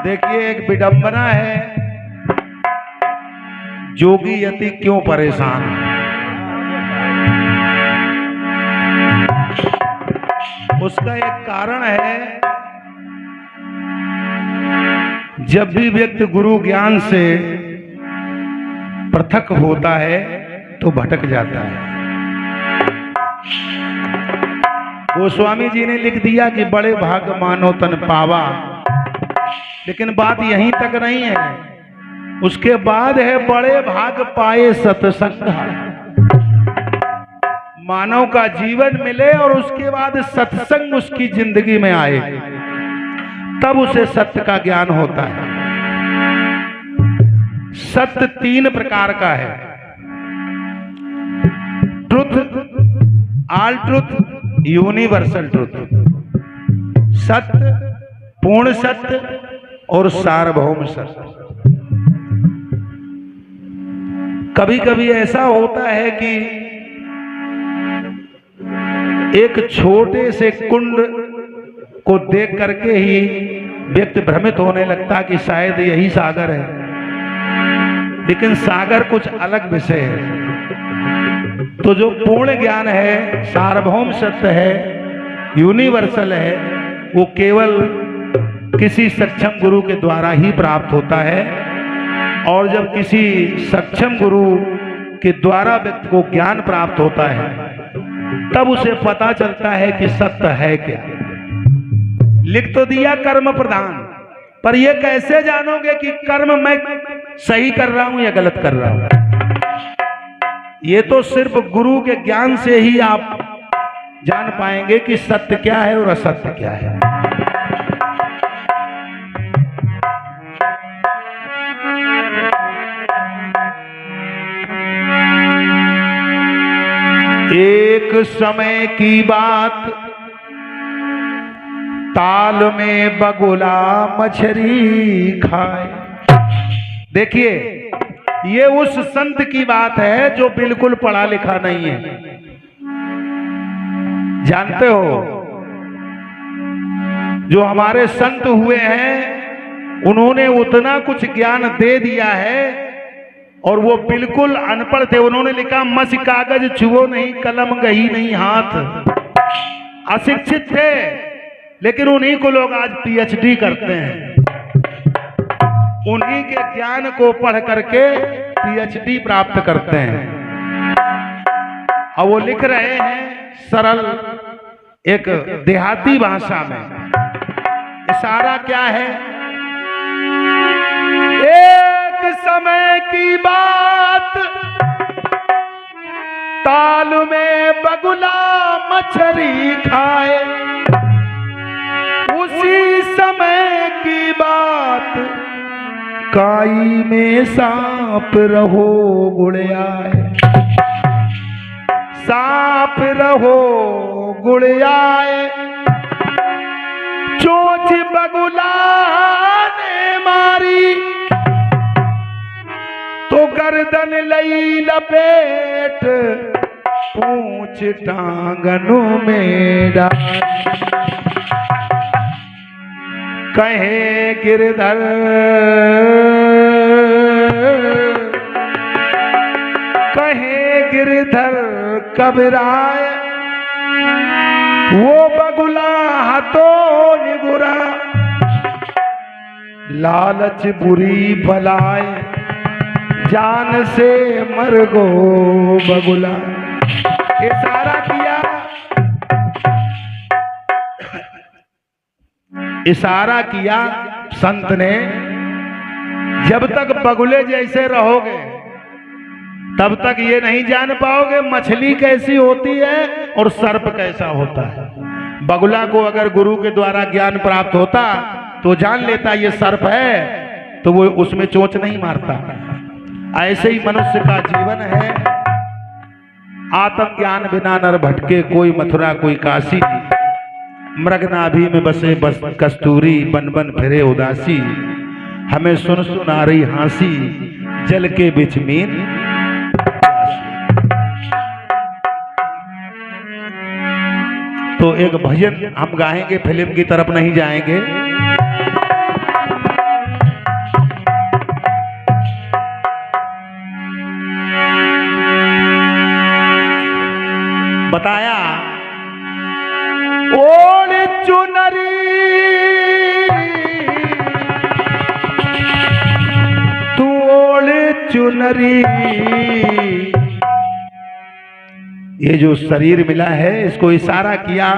देखिए एक विडंबना है, जोगी यति क्यों परेशान है। उसका एक कारण है, जब भी व्यक्ति गुरु ज्ञान से पृथक होता है तो भटक जाता है। गोस्वामी जी ने लिख दिया कि बड़े भाग मानो तन पावा, लेकिन बात यहीं तक नहीं है, उसके बाद है बड़े भाग पाए सत्संग। मानव का जीवन मिले और उसके बाद सत्संग उसकी जिंदगी में आए, तब उसे सत्य का ज्ञान होता है। सत्य 3 प्रकार का है, truth, all truth, universal truth. सत्य, पूर्ण सत्य और सार्वभौम सत्य। कभी कभी ऐसा होता है कि एक छोटे से कुंड को देख करके ही व्यक्ति भ्रमित होने लगता कि शायद यही सागर है, लेकिन सागर कुछ अलग विषय है। तो जो पूर्ण ज्ञान है, सार्वभौम सत्य है, यूनिवर्सल है, वो केवल किसी सक्षम गुरु के द्वारा ही प्राप्त होता है। और जब किसी सक्षम गुरु के द्वारा व्यक्ति को ज्ञान प्राप्त होता है, तब उसे पता चलता है कि सत्य है क्या। लिख तो दिया कर्म प्रधान, पर यह कैसे जानोगे कि कर्म मैं सही कर रहा हूं या गलत कर रहा हूं। ये तो सिर्फ गुरु के ज्ञान से ही आप जान पाएंगे कि सत्य क्या है और असत्य क्या है। एक समय की बात, ताल में बगुला मछली खाए। देखिए, ये उस संत की बात है जो बिल्कुल पढ़ा लिखा नहीं है। जानते हो, जो हमारे संत हुए हैं, उन्होंने उतना कुछ ज्ञान दे दिया है, और वो बिल्कुल अनपढ़ थे। उन्होंने लिखा, मसी कागज छुओ नहीं, कलम गही नहीं हाथ। अशिक्षित थे, लेकिन उन्हीं को लोग आज पीएचडी करते हैं। उन्हीं के ज्ञान को पढ़ करके पीएचडी प्राप्त करते हैं। और वो लिख रहे हैं सरल एक देहाती भाषा में। इशारा क्या है? एक समय की बात, ताल में बगुला मछली खाए। उसी समय की बात, काई में सांप रहो गुड़ आए। सांप रहो गुड़ आए, चोंच बगुला ने मारी, तो गर्दन लई लपेट, पूंछ टांगनों में डाल। कहे गिरधर कबराए, वो बगुला हाथों निगुरा। लालच बुरी भलाए, जान से मर गो बगुला। इशारा किया, इशारा किया संत ने, जब तक बगुले जैसे रहोगे तब तक ये नहीं जान पाओगे मछली कैसी होती है और सर्प कैसा होता है। बगुला को अगर गुरु के द्वारा ज्ञान प्राप्त होता तो जान लेता ये सर्प है, तो वो उसमें चोंच नहीं मारता। ऐसे ही मनुष्य का जीवन है। आत्म ज्ञान बिना नर भटके, कोई मथुरा कोई काशी। मृग नाभि में बसे बस कस्तूरी, बन बन फिरे उदासी। हमें सुन सुन आ रही हंसी, जल के बिच मीन। तो एक भजन हम गाएंगे, फिल्म की तरफ नहीं जाएंगे। चुनरी। ये जो शरीर मिला है इसको इशारा किया,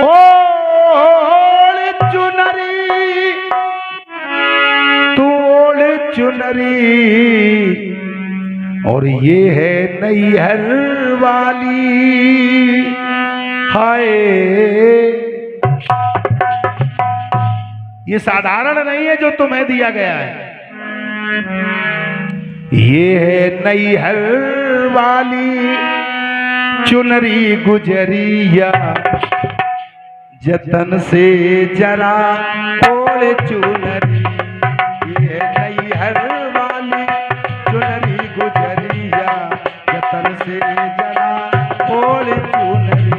ओढ़ चुनरी तू ओढ़ चुनरी, और ये है नैहर वाली। हाय, ये साधारण नहीं है जो तुम्हें दिया गया है, ये है नैहर वाली चुनरी गुजरिया, जतन से जरा ओढ़ चुनरी। ये है नैहर वाली चुनरी गुजरिया, जतन से जरा ओढ़ चुनरी।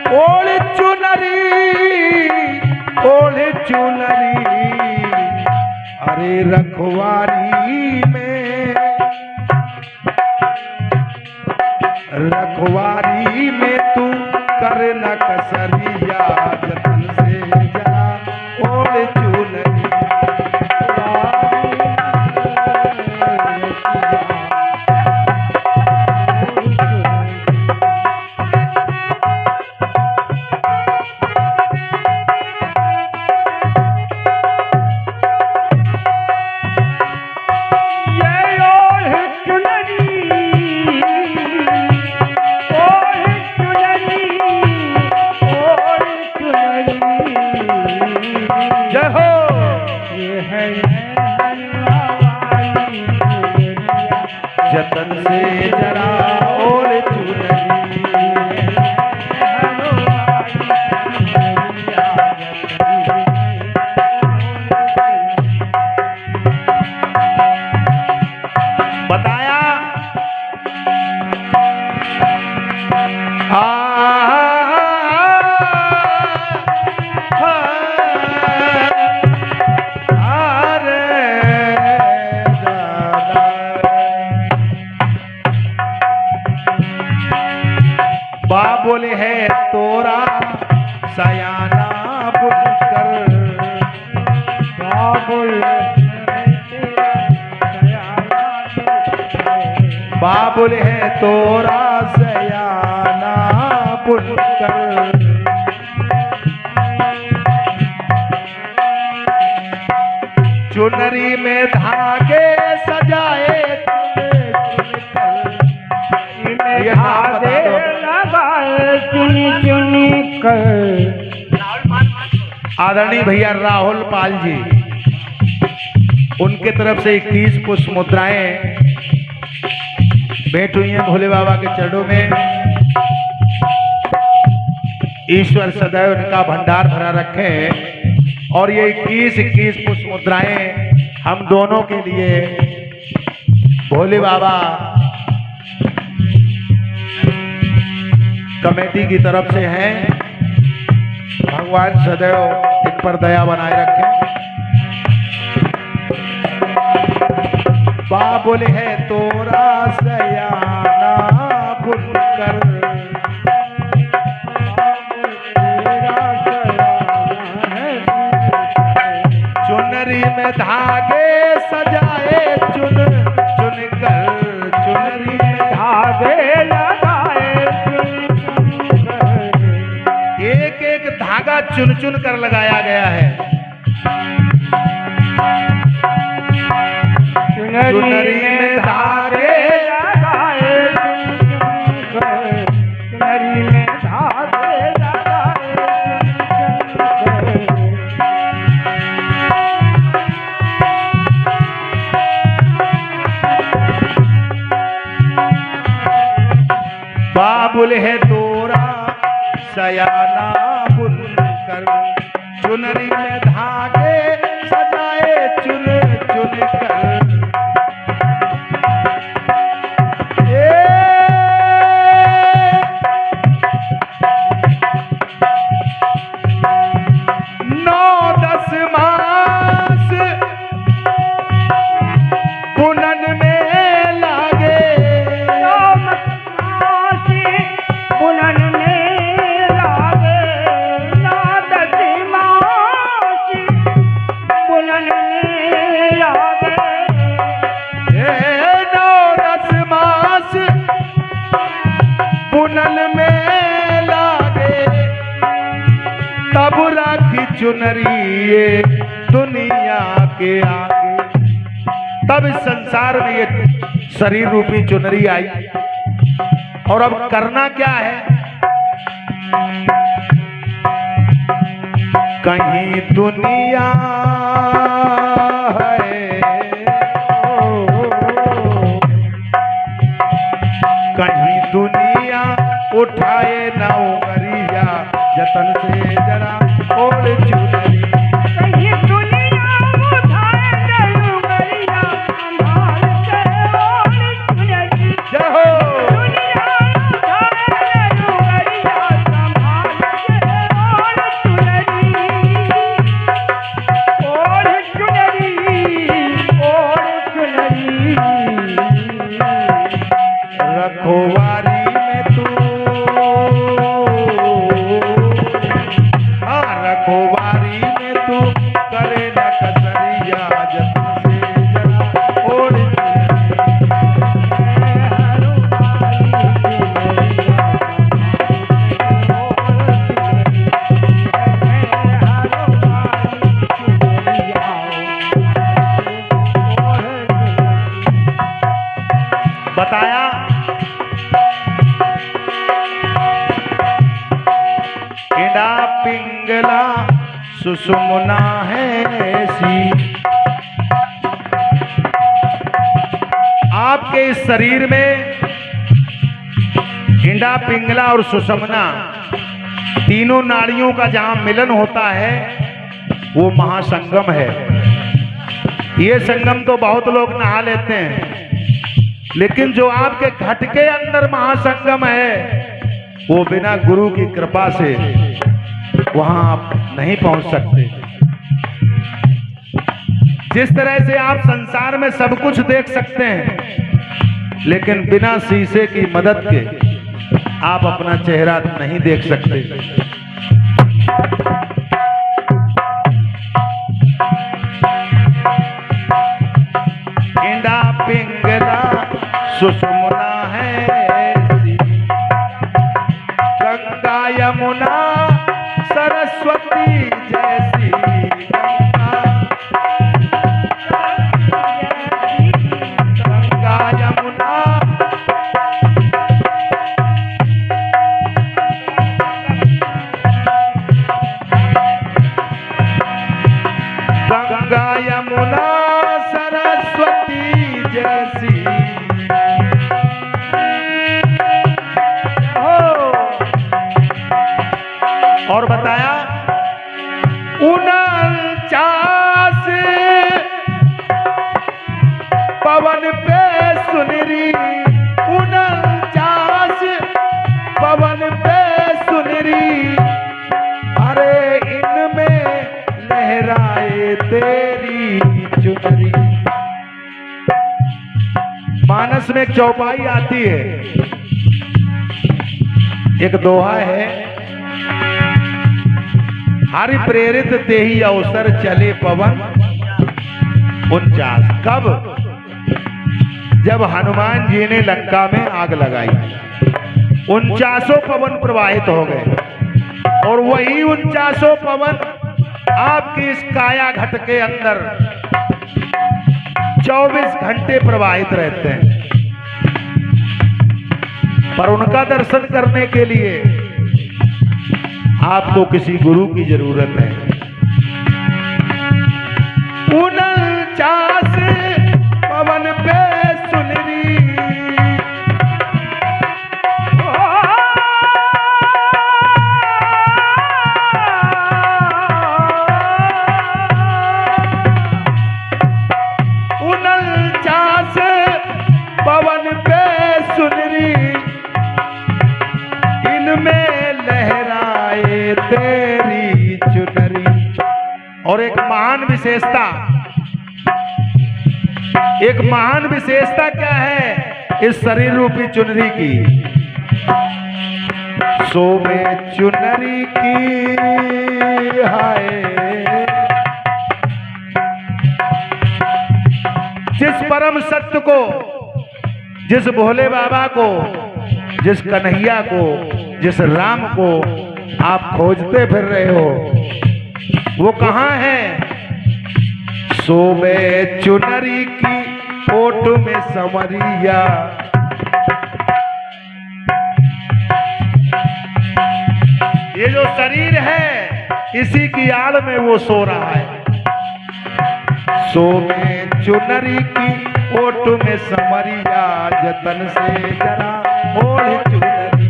ओढ़ चुनरी ओढ़ चुनरी, अरे रखवारी में, रखवारी में तू कर न कसरिया, जतन से जरा ओढ़ चुनरी। जतन से जरा ओढ़ चुनरी। बताया बोले है तोरा सयाना बुनकर, बाबुल है तोरा सयाना बुनकर। चुनरी में धागे सजाए, चुनी कर। आदरणीय भैया राहुल पाल जी, उनके तरफ से 21 पुष्प मुद्राएं भेंट हुई हैं भोले बाबा के चरणों में। ईश्वर सदैव उनका भंडार भरा रखे, और ये 21 पुष्प मुद्राएं हम दोनों के लिए भोले बाबा कमेटी की तरफ से हैं। भगवान सदैव इन पर दया बनाए रखें। बाबुल है तोरा सयाना बुनकर, चुनरी में धागे सजाए चुन चुन कर, चुनरी में धागे लगाए एक एक धागा चुन चुन कर लगाया गया है। चुनरी में धागे लगाए, चुनरी में धागे लगाए। बाबुल है तोरा सयाना बुनकर, चुनरी में धागे सजाए चुन चुन कर। पुनल में लागे तब राखी चुनरी ये दुनिया के आगे। तब इस संसार में ये शरीर रूपी चुनरी आई। और अब करना क्या है? कहीं दुनिया है, कहीं दुनिया उठाए ना उंगलिया, जतन से जरा ओढ़ चुनरी। कहीं दुनिया उठाए न उंगलिया, संभाल के ओढ़ चुनरी। जय हो। दुनिया उठाए न उंगलिया, संभाल के ओढ़ चुनरी। ओढ़ चुनरी, ओढ़ चुनरी। रखवारी में तू, हाँ रखवारी में तू करे न कसरिया, जतन से जरा ओढ़ बताया। इड़ा पिंगला सुषुम्ना है ऐसी। आपके इस शरीर में इंडा पिंगला और सुषुम्ना तीनों नाड़ियों का जहां मिलन होता है वो महासंगम है। ये संगम तो बहुत लोग नहा लेते हैं, लेकिन जो आपके घट के अंदर महासंगम है वो बिना गुरु की कृपा से वहां आप नहीं पहुंच सकते। जिस तरह से आप संसार में सब कुछ देख सकते हैं, लेकिन बिना शीशे की मदद के आप अपना चेहरा नहीं देख सकते। इंडा पिंगला सुषुम्ना है ऐसी। गंगा यमुना सरस्वती जैसी। गंगा यमुना गंगा यमुना सरस्वती जैसी। और बताया 49 पवन पे सुनरी। 49 पवन पे सुनरी। अरे इनमें लहराए तेरी चुनरी। मानस में एक चौपाई आती है, एक दोहा है, हरि प्रेरित तेहि अवसर चले पवन 49। कब? जब हनुमान जी ने लंका में आग लगाई, 49 पवन प्रवाहित हो गए। और वही 49 पवन आपकी इस काया घट के अंदर 24 घंटे प्रवाहित रहते हैं। पर उनका दर्शन करने के लिए आपको किसी गुरु की जरूरत है। 49 पवन पे सुनरी। पवन पे सुनरी। इनमें लहराए तेरी चुनरी। और एक महान विशेषता क्या है इस शरीर रूपी चुनरी की? सो में चुनरी की हाय, जिस परम सत्य को, जिस भोले बाबा को जिस कन्हैया को, जिस राम को आप खोजते फिर रहे हो, वो कहाँ है? सोवे चुनरी की ओट में संवरिया। ये जो शरीर है इसी की आड़ में वो सो रहा है। सोवे चुनरी की ओट में संवरिया, जतन से जरा ओढ़ चुनरी।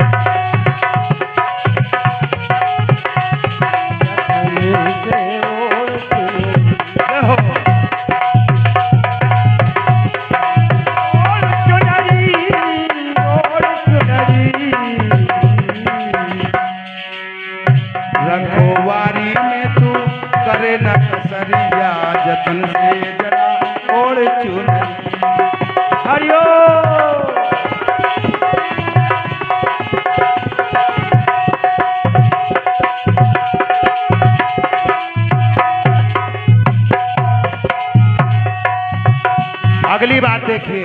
रखवारी में तू करे न कसरिया, जतन से जरा ओढ़ चुनरी। हरिओ अगली बात देखिए,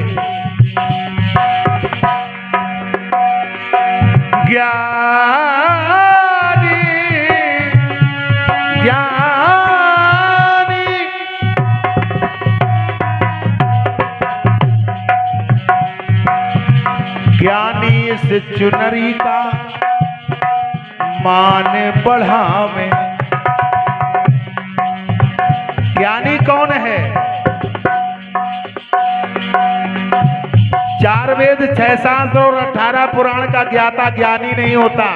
ज्ञानी ज्ञानी ज्ञानी इस चुनरी का मान बढ़ावे। ज्ञानी कौन है? 4 वेद 6 शास्त्र और 18 पुराण का ज्ञाता ज्ञानी नहीं होता।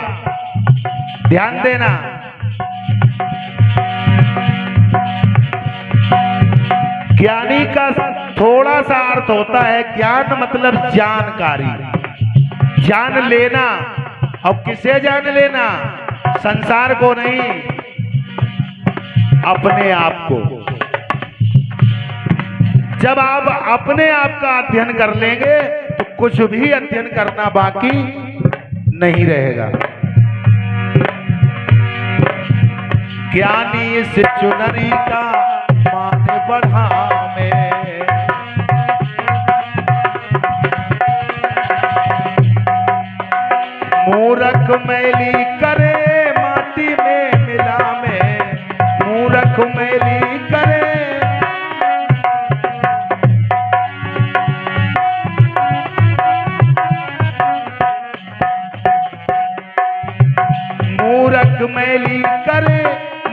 ध्यान देना। ज्ञानी का थोड़ा सा अर्थ होता है, ज्ञान मतलब जानकारी, जान लेना। अब किसे जान लेना? संसार को नहीं, अपने आप को। जब आप अपने आप का अध्ययन कर लेंगे तो कुछ भी अध्ययन करना बाकी नहीं रहेगा। ज्ञानी इस चुनरी का मान बढ़ावे, मूरख मैली करे माटी में मिलावे, मूरख मैली करे मूरख मैली करे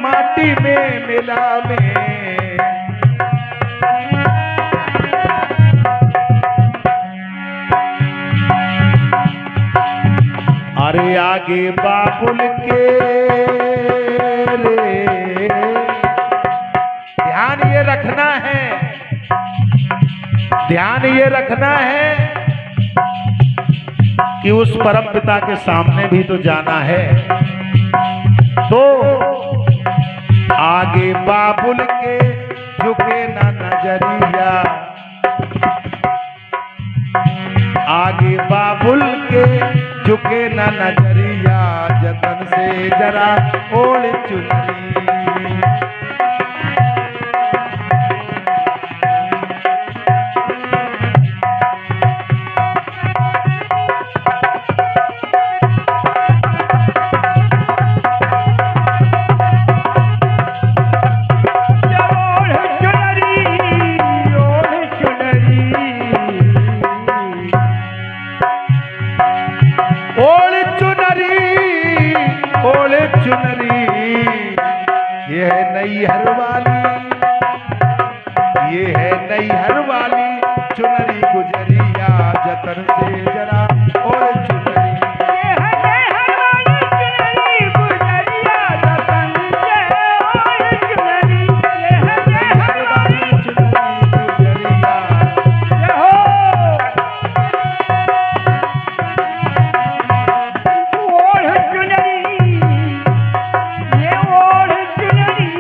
माटी में मिलावे। अरे आगे बाबुल के रे, ध्यान ये रखना है, ध्यान ये रखना है कि उस परम पिता के सामने भी तो जाना है। तो आगे बाबुल के झुके ना नजरिया, आगे बाबुल के झुके ना नजरिया, जतन से जरा ओढ़ चुनरी। चुनरी ये है नैहर वाली, ये है नैहर वाली चुनरी गुजरिया, जतन से जरा ओढ़ चुनरी। ये है नैहर वाली चुनरी गुजरिया, जतन से ओढ़ चुनरी। ये है नैहर वाली चुनरी गुजरिया, जय हो। ओढ़ चुनरी, ये ओढ़ चुनरी,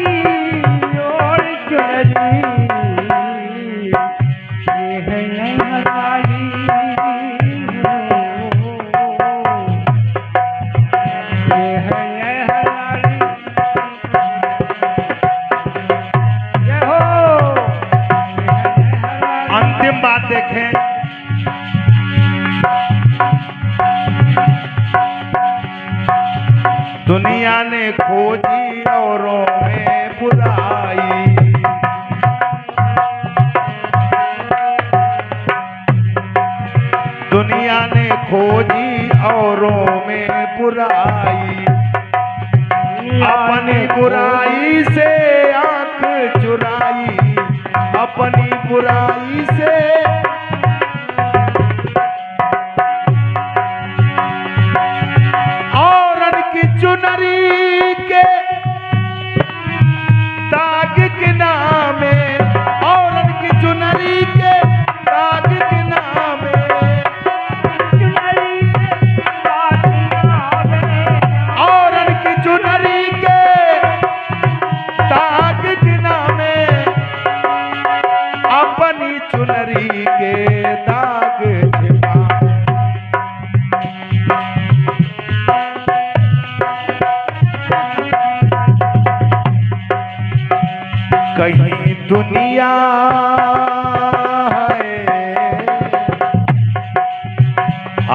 ओढ़ चुनरी। ये है नैहर वाली, ये है नैहर वाली। जय हो। ये है नैहर वाली। अंतिम बात देखें, दुनिया ने खोजी औरों में बुराई, दुनिया ने खोजी औरों में बुराई, अपनी बुराई से आंख चुराई, अपनी बुराई से औरन की चुनरी के दाग के नामे, औरन की चुनरी के दाग के नामे, औरन की चुनरी के दाग के नामे, अपनी चुनरी के दाग छिपा। कहीं दुनिया है,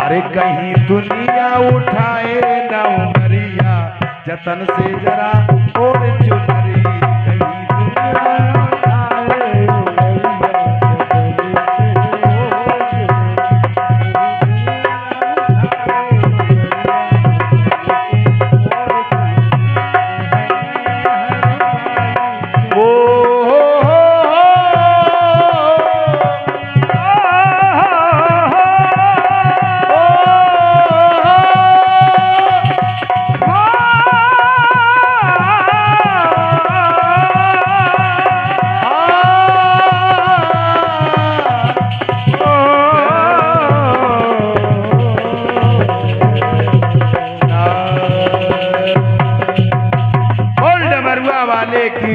अरे कहीं दुनिया उठाए न उमरिया, जतन से जरा और चुनरी, कहीं दुनिया उठाए वाले की